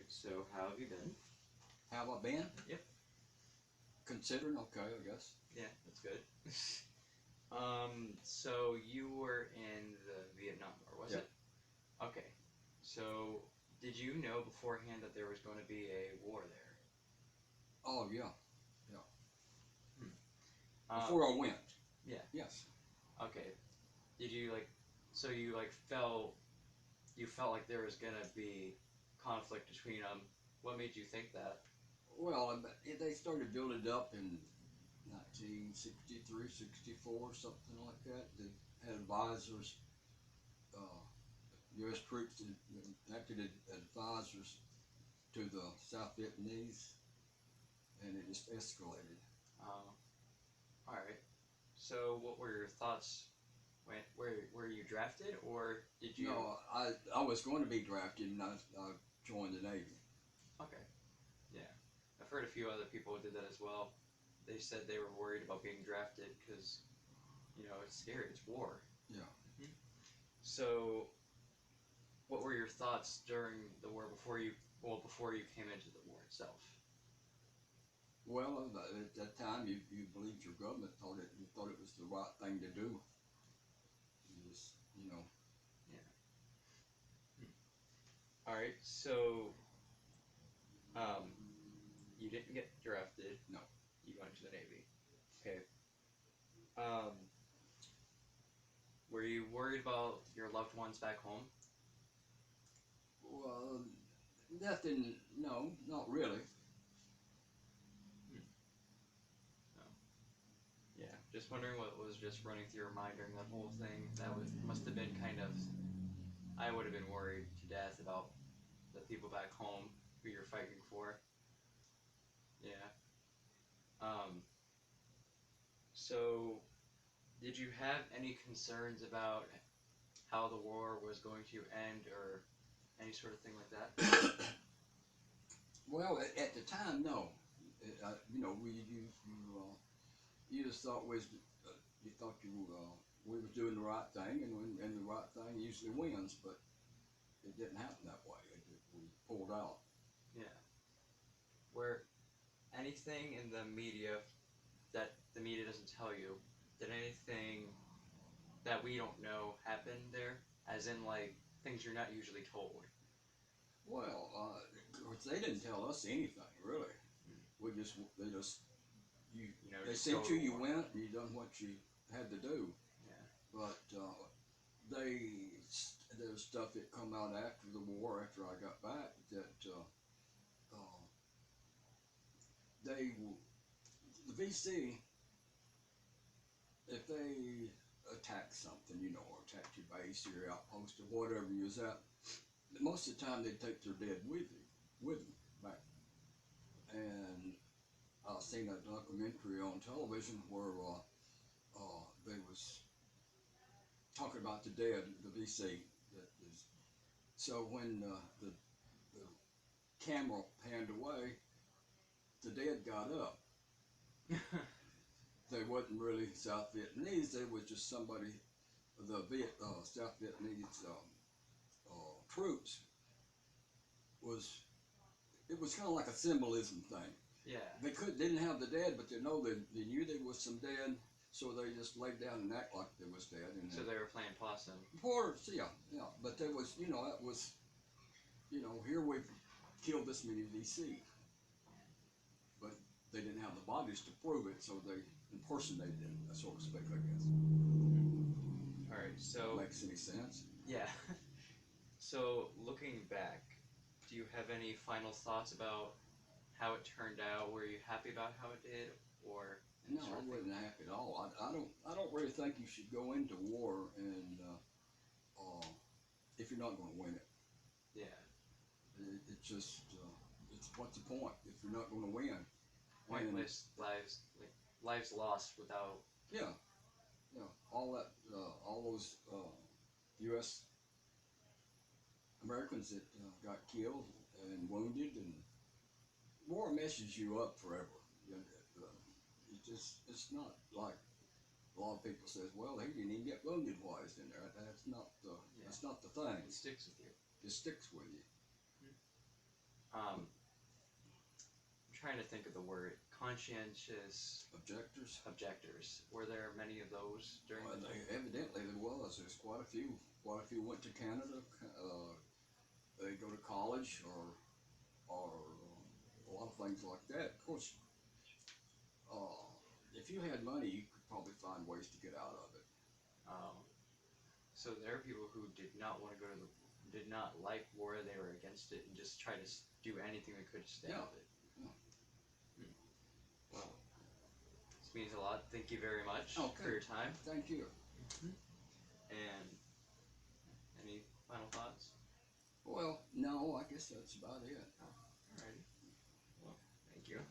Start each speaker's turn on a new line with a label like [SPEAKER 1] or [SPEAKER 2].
[SPEAKER 1] So how have you been?
[SPEAKER 2] How have I been?
[SPEAKER 1] Yep.
[SPEAKER 2] Considering okay, I guess.
[SPEAKER 1] Yeah, that's good. So you were in the Vietnam War, was
[SPEAKER 2] Yeah.
[SPEAKER 1] it? Okay. So did you know beforehand that there was going to be a war there?
[SPEAKER 2] Oh yeah.
[SPEAKER 1] Hmm.
[SPEAKER 2] Before I went.
[SPEAKER 1] Yeah.
[SPEAKER 2] Yes.
[SPEAKER 1] Okay. Did you so you felt like there was gonna be conflict between them? What made you think that?
[SPEAKER 2] Well, they started building it up in 1963, 64, something like that. They had advisors, uh, U.S. troops that acted as advisors to the South Vietnamese, and it just escalated.
[SPEAKER 1] Um, all right. So what were your thoughts? Were you drafted or did you?
[SPEAKER 2] No, I was going to be drafted, and I joined the Navy.
[SPEAKER 1] Okay. Yeah. I've heard a few other people who did that as well. They said they were worried about being drafted because, it's scary. It's war.
[SPEAKER 2] Yeah.
[SPEAKER 1] Mhm. So, what were your thoughts during the war before you came into the war itself?
[SPEAKER 2] Well, at that time, you believed your government you thought it was the right thing to do. You just,
[SPEAKER 1] Yeah. All right. So, um, you didn't get drafted.
[SPEAKER 2] no.
[SPEAKER 1] You went to the Navy. Okay. Um, were you worried about your loved ones back home?
[SPEAKER 2] Well, nothing. No, not really.
[SPEAKER 1] Hmm. No. Yeah. Just wondering what was just running through your mind during that whole thing. Must have been kind of. I would have been worried to death about the people back home who you're fighting for. Yeah. Um, so, did you have any concerns about how the war was going to end or any sort of thing like that?
[SPEAKER 2] Well, at the time, no. You just thought you thought we was doing the right thing, and the right thing usually wins, but it didn't happen that way. We pulled out.
[SPEAKER 1] Yeah. Where anything in the media that the media doesn't tell you, did anything that we don't know happen there? As in, things you're not usually told?
[SPEAKER 2] Well, of course, they didn't tell us anything really.
[SPEAKER 1] Hmm.
[SPEAKER 2] They just you they
[SPEAKER 1] Just go
[SPEAKER 2] sent
[SPEAKER 1] to
[SPEAKER 2] you, you
[SPEAKER 1] war.
[SPEAKER 2] went, and you done what you had to do.
[SPEAKER 1] Yeah.
[SPEAKER 2] But there's stuff that come out after the war, after I got back, that uh, they the VC, if they attack something, or attack your base or your outpost or whatever you was at, most of the time they take their dead with them back. And I seen a documentary on television where they was talking about the dead, the VC. That is, so when the camera panned away, the dead got up. They wasn't really South Vietnamese. They was just somebody, South Vietnamese troops. Was It was kind of like a symbolism thing.
[SPEAKER 1] Yeah.
[SPEAKER 2] They didn't have the dead, but they knew there was some dead, so they just laid down and act like there was dead. And
[SPEAKER 1] So they were playing possum.
[SPEAKER 2] yeah. But there was, that was, here we've killed this many VC, but they didn't have the bodies to prove it, so they impersonated them, so to speak, I guess.
[SPEAKER 1] All right.
[SPEAKER 2] That makes any sense?
[SPEAKER 1] Yeah. So looking back, do you have any final thoughts about how it turned out? Were you happy about how it did, or
[SPEAKER 2] No, I wasn't happy at all. I don't really think you should go into war and if you're not going to win it.
[SPEAKER 1] Yeah.
[SPEAKER 2] It's just it's what's the point if you're not going to win?
[SPEAKER 1] Pointless lives lost without.
[SPEAKER 2] Yeah, all those U.S. Americans that got killed and wounded, and war messes you up forever. It's not like a lot of people says, well, he didn't even get wounded while he's in there. That's not the thing.
[SPEAKER 1] It sticks with you.
[SPEAKER 2] It sticks with you.
[SPEAKER 1] trying to think of the word, conscientious
[SPEAKER 2] Objectors.
[SPEAKER 1] objectors. Were there many of those during
[SPEAKER 2] Well,
[SPEAKER 1] the time?
[SPEAKER 2] evidently there was. There's quite a few. Quite a few went to Canada. They go to college or a lot of things like that. Of course, if you had money, you could probably find ways to get out of it.
[SPEAKER 1] Um, so there are people who did not want to go to the, did not like war. They were against it and just tried to do anything they could to stay
[SPEAKER 2] Yeah.
[SPEAKER 1] out of it.
[SPEAKER 2] Yeah.
[SPEAKER 1] Well, this means a lot. Thank you very much
[SPEAKER 2] Okay.
[SPEAKER 1] for your time.
[SPEAKER 2] Thank you.
[SPEAKER 1] And any final thoughts?
[SPEAKER 2] Well, no, I guess that's about it.
[SPEAKER 1] Alrighty. Well, thank you.